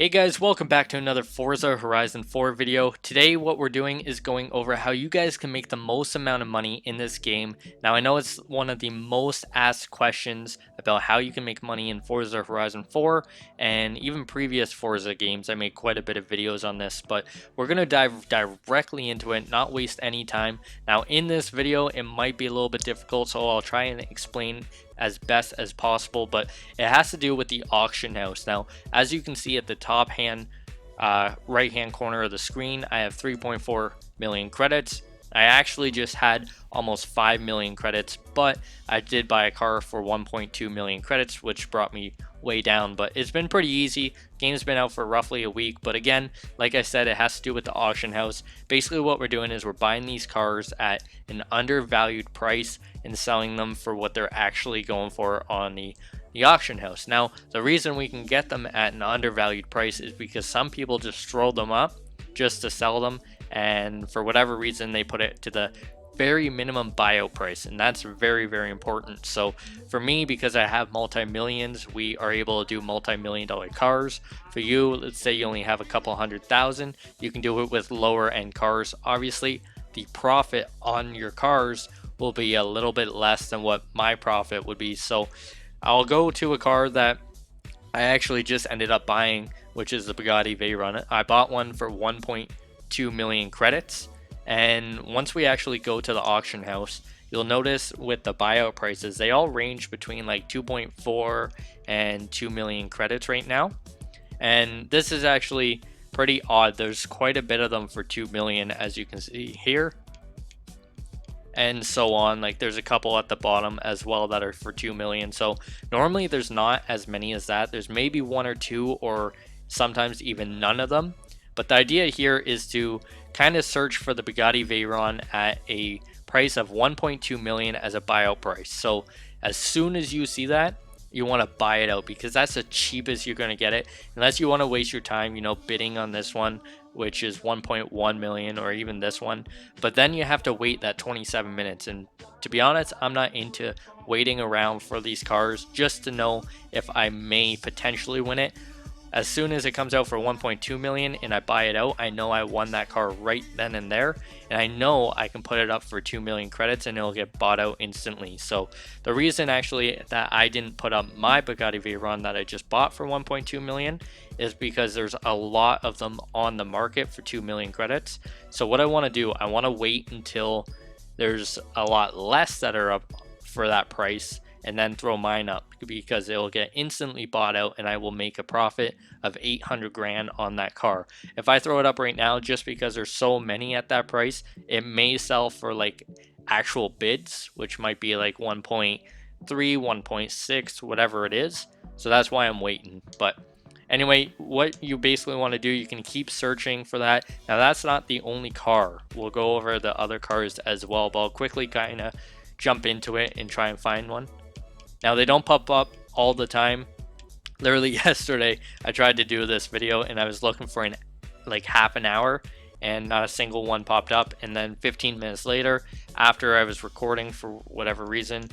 Hey guys, welcome back to another Forza Horizon 4 video. Today what we're doing is going over how you guys can make the most amount of money in this game. Now I know it's one of the most asked questions about how you can make money in Forza Horizon 4 and even previous Forza games. I made quite a bit of videos on this, but we're going to dive directly into it, not waste any time. Now in this video it might be a little bit difficult, so I'll try and explain as best as possible, but it has to do with the auction house. Now as you can see at the top right hand corner of the screen, I have 3.4 million credits. I actually just had almost 5 million credits, but I did buy a car for 1.2 million credits, which brought me way down. But it's been pretty easy. Game's been out for roughly a week, but again, like I said, it has to do with the auction house. Basically what we're doing is we're buying these cars at an undervalued price and selling them for what they're actually going for on the auction house. Now the reason we can get them at an undervalued price is because some people just throw them up just to sell them, and for whatever reason they put it to the very minimum buyout price, and that's very important. So for me, because I have multi-millions, we are able to do multi-million dollar cars. For you, let's say you only have a couple 100,000, you can do it with lower end cars. Obviously the profit on your cars will be a little bit less than what my profit would be. So I'll go to a car that I actually just ended up buying, which is the Bugatti Veyron. I bought one for 1.2 million credits, and once we actually go to the auction house, you'll notice with the buyout prices, they all range between like 2.4 and 2 million credits right now. And this is actually pretty odd. There's quite a bit of them for 2 million, as you can see here, and so on. Like there's a couple at the bottom as well that are for 2 million. So normally there's not as many as that. There's maybe one or two, or sometimes even none of them. But the idea here is to kind of search for the Bugatti Veyron at a price of 1.2 million as a buyout price. So as soon as you see that, you want to buy it out, because that's the cheapest you're going to get it, unless you want to waste your time, bidding on this one, which is 1.1 million, or even this one. But then you have to wait that 27 minutes, and to be honest, I'm not into waiting around for these cars just to know if I may potentially win it. As soon as it comes out for 1.2 million and I buy it out, I know I won that car right then and there, and I know I can put it up for 2 million credits and it'll get bought out instantly. So the reason actually that I didn't put up my Bugatti Veyron that I just bought for 1.2 million is because there's a lot of them on the market for 2 million credits. So what I want to do, I want to wait until there's a lot less that are up for that price, and then throw mine up, because it will get instantly bought out and I will make a profit of 800 grand on that car. If I throw it up right now, just because there's so many at that price, it may sell for like actual bids, which might be like 1.3, 1.6, whatever it is. So that's why I'm waiting. But anyway, what you basically want to do, you can keep searching for that. Now that's not the only car. We'll go over the other cars as well, but I'll quickly kind of jump into it and try and find one. Now they don't pop up all the time. Literally yesterday I tried to do this video and I was looking for like half an hour and not a single one popped up, and then 15 minutes later, after I was recording for whatever reason,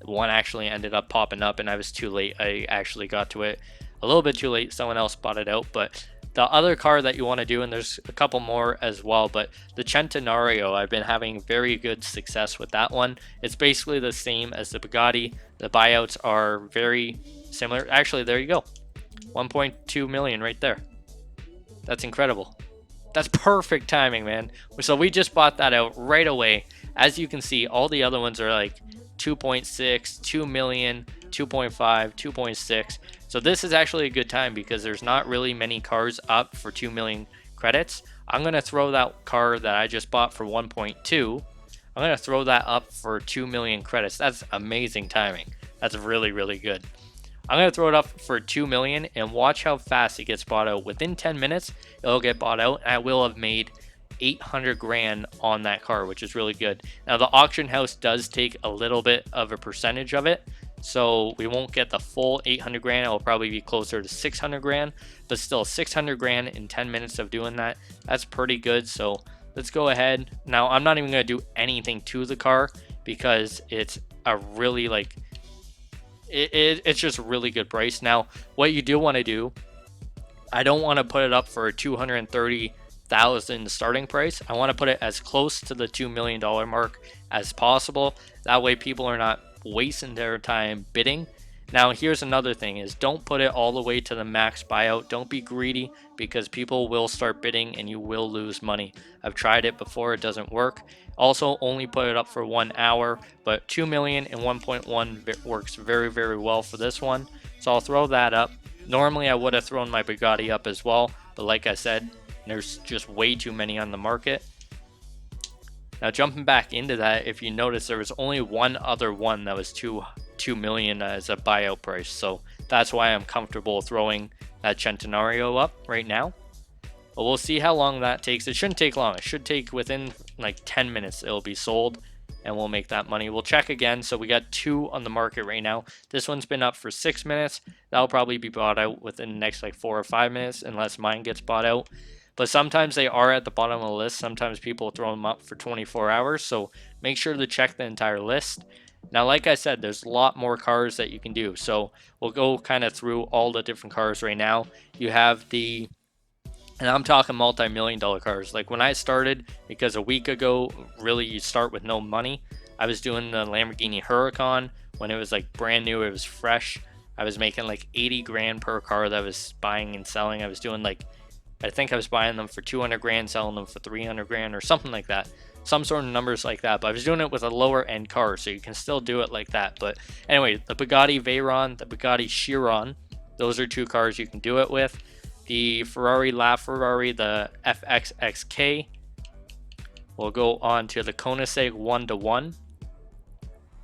one actually ended up popping up, and I was too late. I actually got to it a little bit too late. Someone else bought it out. But the other car that you want to do, and there's a couple more as well, but the Centenario, I've been having very good success with that one. It's basically the same as the Bugatti. The buyouts are very similar. Actually, there you go. 1.2 million right there. That's incredible. That's perfect timing, man. So we just bought that out right away. As you can see, all the other ones are like 2.6, 2 million, 2.5, 2.6. So this is actually a good time because there's not really many cars up for 2 million credits. I'm going to throw that car that I just bought for 1.2. I'm going to throw that up for 2 million credits. That's amazing timing. That's really good. I'm going to throw it up for 2 million and watch how fast it gets bought out. Within 10 minutes, it'll get bought out, and I will have made 800 grand on that car, which is really good. Now the auction house does take a little bit of a percentage of it, so we won't get the full 800 grand. It will probably be closer to 600 grand, but still 600 grand in 10 minutes of doing that, that's pretty good. So let's go ahead. Now I'm not even going to do anything to the car because it's a really it's just a really good price. Now what you do want to do I don't want to put it up for a 230,000 starting price. I want to put it as close to the $2 million mark as possible. That way people are not wasting their time bidding. Now here's another thing is don't put it all the way to the max buyout. Don't be greedy because people will start bidding and you will lose money. I've tried it before, it doesn't work. Also only put it up for 1 hour, but 2 million and 1.1 works very, very well for this one. So I'll throw that up. Normally I would have thrown my Bugatti up as well, but like I said, there's just way too many on the market. Now jumping back into that, if you notice, there was only one other one that was 2 million as a buyout price, so that's why I'm comfortable throwing that Centenario up right now. But we'll see how long that takes. It shouldn't take long. It should take within like 10 minutes it'll be sold and we'll make that money. We'll check again. So we got 2 on the market right now. This one's been up for 6 minutes. That'll probably be bought out within the next like 4 or 5 minutes unless mine gets bought out. But sometimes they are at the bottom of the list. Sometimes people throw them up for 24 hours. So make sure to check the entire list. Now, like I said, there's a lot more cars that you can do. So we'll go kind of through all the different cars right now. You have the, and I'm talking multi-million dollar cars. Like when I started, because a week ago, really you start with no money. I was doing the Lamborghini Huracan when it was like brand new. It was fresh. I was making like 80 grand per car that I was buying and selling. I was doing like, I think I was buying them for 200 grand, selling them for 300 grand or something like that. Some sort of numbers like that. But I was doing it with a lower end car, so you can still do it like that. But anyway, the Bugatti Veyron, the Bugatti Chiron, those are 2 cars you can do it with. The Ferrari LaFerrari, the FXXK. We'll go on to the Koenigsegg 1-to-1.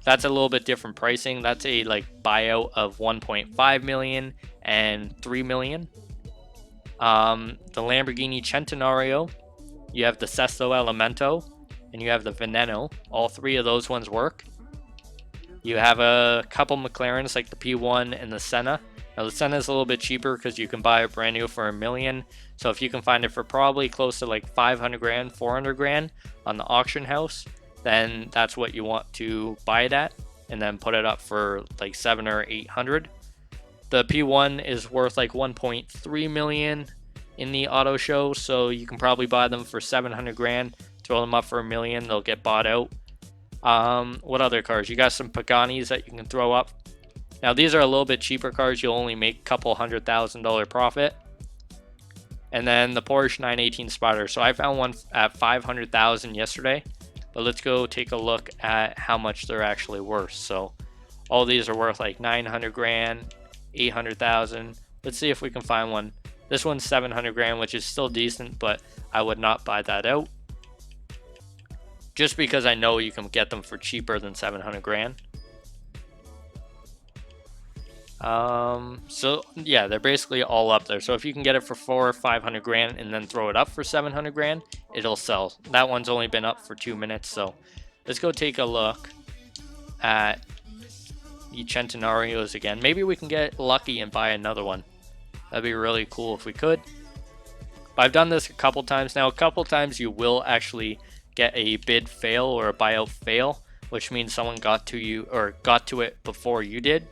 That's a little bit different pricing. That's a like buyout of 1.5 million and 3 million. The Lamborghini Centenario, you have the Sesto Elemento, and you have the Veneno. All 3 of those ones work. You have a couple McLarens like the P1 and the Senna. Now the Senna is a little bit cheaper because you can buy it brand new for $1 million. So if you can find it for probably close to like 500 grand, 400 grand on the auction house, then that's what you want to buy it at, and then put it up for like 700 or 800. The P1 is worth like 1.3 million in the auto show, so you can probably buy them for 700 grand, throw them up for $1 million, they'll get bought out. What other cars? You got some Paganis that you can throw up. Now these are a little bit cheaper cars, you'll only make a couple $100,000 profit. And then the Porsche 918 Spider. So I found one at 500,000 yesterday, but let's go take a look at how much they're actually worth. So all these are worth like 900 grand, 800,000. Let's see if we can find one. This one's 700 grand, which is still decent, but I would not buy that out just because I know you can get them for cheaper than 700 grand. So yeah, they're basically all up there. So if you can get it for 400 or 500 grand and then throw it up for 700 grand, it'll sell. That one's only been up for 2 minutes. So let's go take a look at the Centenarios again. Maybe we can get lucky and buy another one. That'd be really cool if we could. But I've done this a couple times now. A couple times you will actually get a bid fail or a buyout fail, which means someone got to you or got to it before you did.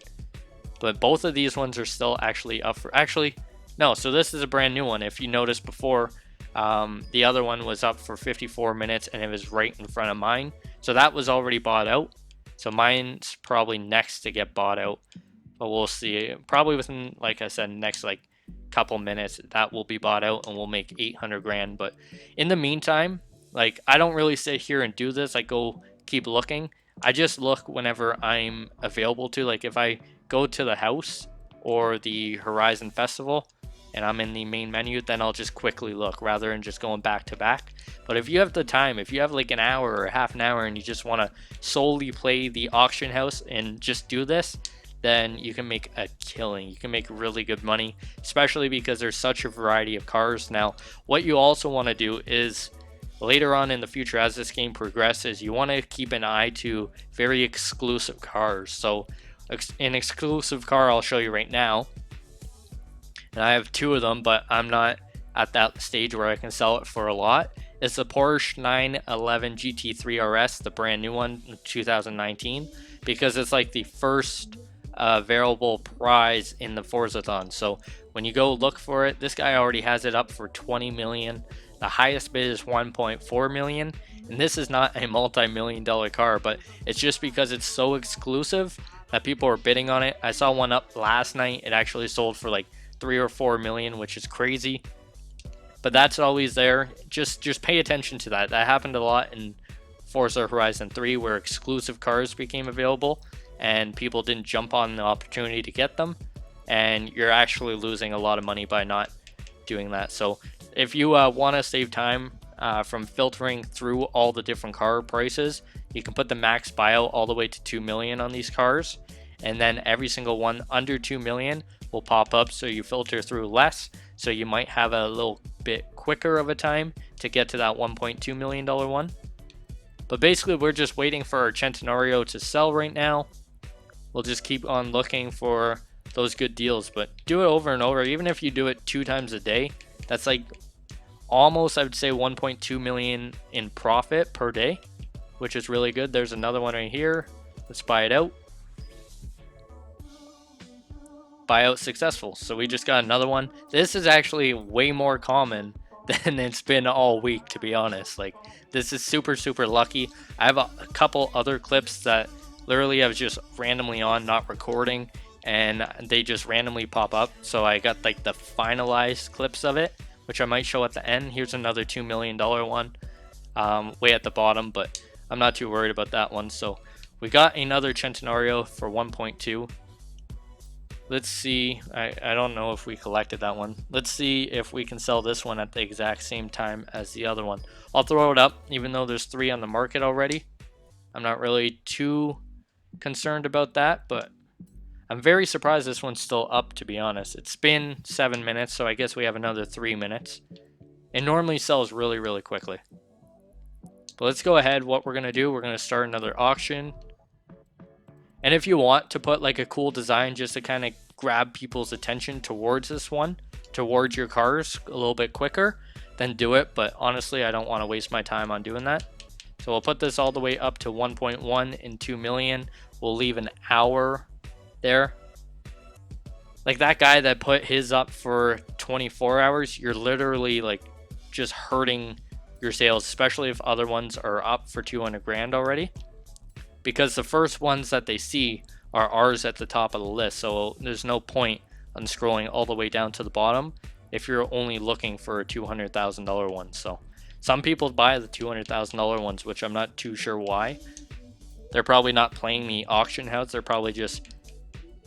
But both of these ones are still actually up for, actually, no, so this is a brand new one. If you noticed before, the other one was up for 54 minutes and it was right in front of mine. So that was already bought out. So mine's probably next to get bought out, but we'll see. Probably within, like I said, next like couple minutes, that will be bought out and we'll make 800 grand. But in the meantime, like I don't really sit here and do this. I go keep looking. I just look whenever I'm available to. Like if I go to the house or the Horizon Festival and I'm in the main menu, then I'll just quickly look rather than just going back to back. But if you have the time, if you have like an hour or half an hour and you just want to solely play the auction house and just do this, then you can make a killing. You can make really good money, especially because there's such a variety of cars. Now, what you also want to do is later on in the future, as this game progresses, you want to keep an eye to very exclusive cars. So an exclusive car I'll show you right now, and I have 2 of them, but I'm not at that stage where I can sell it for a lot. It's the Porsche 911 GT3 RS, the brand new one, 2019, because it's like the first variable prize in the Forzathon. So When you go look for it, this guy already has it up for 20 million. The highest bid is 1.4 million, and this is not a multi-million dollar car, but it's just because it's so exclusive that people are bidding on it. I saw one up last night. It actually sold for like 3 or 4 million, which is crazy. But that's always there. Just pay attention to that. That happened a lot in Forza Horizon 3 where exclusive cars became available and people didn't jump on the opportunity to get them, and you're actually losing a lot of money by not doing that. So if you want to save time from filtering through all the different car prices, you can put the max buyout all the way to 2 million on these cars, and then every single one under 2 million will pop up, so you filter through less, so you might have a little bit quicker of a time to get to that $1.2 million one. But basically we're just waiting for our Centenario to sell right now. We'll just keep on looking for those good deals, but do it over and over. Even if you do it 2 times a day, that's like almost, I would say, 1.2 million in profit per day, which is really good. There's another one right here. Let's buy it out. Buyout successful. So we just got another one. This is actually way more common than it's been all week, to be honest. Like, this is super lucky. I have a couple other clips that literally I was just randomly on, not recording, and they just randomly pop up. So I got like the finalized clips of it, which I might show at the end. Here's another $2 million one, way at the bottom, but I'm not too worried about that one. So we got another Centenario for 1.2. Let's see. I don't know if we collected that one. Let's see if we can sell this one at the exact same time as the other one. I'll throw it up, even though there's 3 on the market already. I'm not really too concerned about that, but I'm very surprised this one's still up, to be honest. It's been 7 minutes, so I guess we have another 3 minutes. It normally sells really quickly. But let's go ahead. What we're going to do, we're going to start another auction. And if you want to put like a cool design just to kind of grab people's attention towards this one, towards your cars a little bit quicker, then do it. But honestly, I don't want to waste my time on doing that. So we'll put this all the way up to 1.1 and 2 million. We'll leave an hour there. Like that guy that put his up for 24 hours, you're literally like just hurting your sales, especially if other ones are up for 200 grand already. Because the first ones that they see are ours at the top of the list. So there's no point on scrolling all the way down to the bottom if you're only looking for a $200,000 one. So some people buy the $200,000 ones, which I'm not too sure why. They're probably not playing the auction house. They're probably just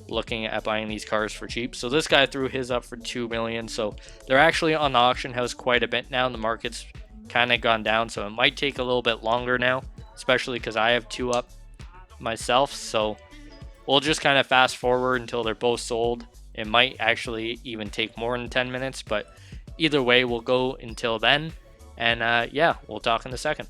looking at buying these cars for cheap. So this guy threw his up for 2 million. So they're actually on the auction house quite a bit now. The market's kind of gone down, so it might take a little bit longer now, especially because I have 2 up myself. So we'll just kind of fast forward until they're both sold. It might actually even take more than 10 minutes, but either way, we'll go until then. And yeah, we'll talk in a second.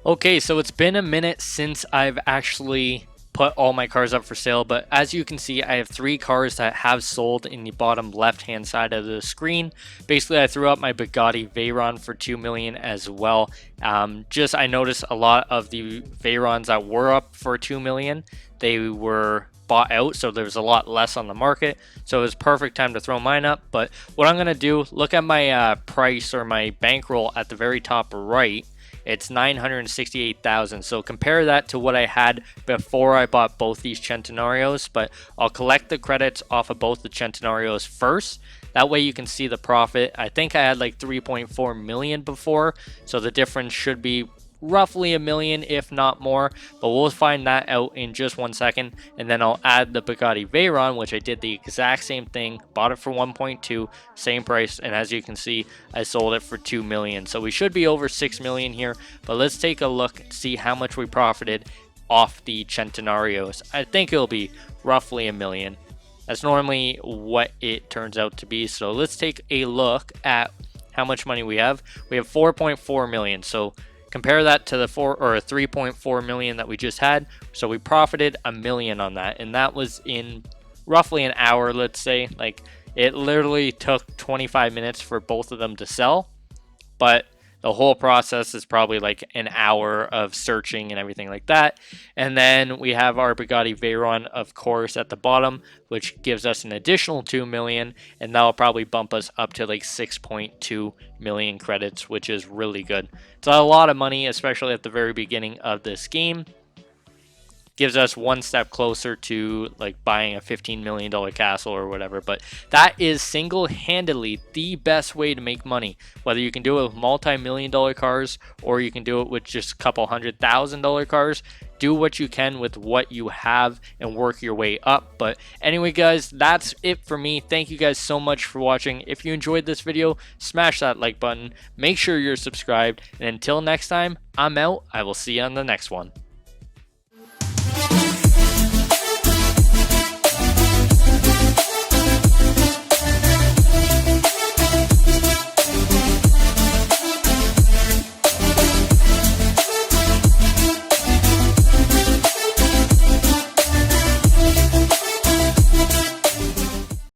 Okay, so it's been a minute since I've actually put all my cars up for sale, but as you can see, I have 3 cars that have sold in the bottom left hand side of the screen. Basically, I threw up my Bugatti Veyron for 2 million as well. I noticed a lot of the Veyrons that were up for 2 million, they were bought out, so there's a lot less on the market, so it was perfect time to throw mine up. But what I'm gonna do, look at my price or my bankroll at the very top right. It's 968,000. So compare that to what I had before I bought both these Centenarios, but I'll collect the credits off of both the Centenarios first. That way you can see the profit. I think I had like 3.4 million before, so the difference should be roughly a million, if not more, but we'll find that out in just 1 second. And then I'll add the Bugatti Veyron, which I did the exact same thing, bought it for 1.2, same price, and as you can see, I sold it for 2 million. So we should be over 6 million here, but let's take a look and see how much we profited off the Centenarios. I think it'll be roughly a million. That's normally what it turns out to be. So let's take a look at how much money we have. We have 4.4 million. So compare that to the 3.4 million that we just had. So we profited a million on that, and that was in roughly an hour, let's say. Like, it literally took 25 minutes for both of them to sell, but The whole process is probably like an hour of searching and everything like that. And then we have our Bugatti Veyron, of course, at the bottom, which gives us an additional 2 million, and that'll probably bump us up to like 6.2 million credits, which is really good. It's a lot of money, especially at the very beginning of this game. Gives us one step closer to like buying a $15 million castle or whatever. But that is single-handedly the best way to make money. Whether you can do it with multi-million dollar cars or you can do it with just a couple $100,000 cars, do what you can with what you have and work your way up. But anyway, guys, that's it for me. Thank you guys so much for watching. If you enjoyed this video, smash that like button. Make sure you're subscribed. And until next time, I'm out. I will see you on the next one.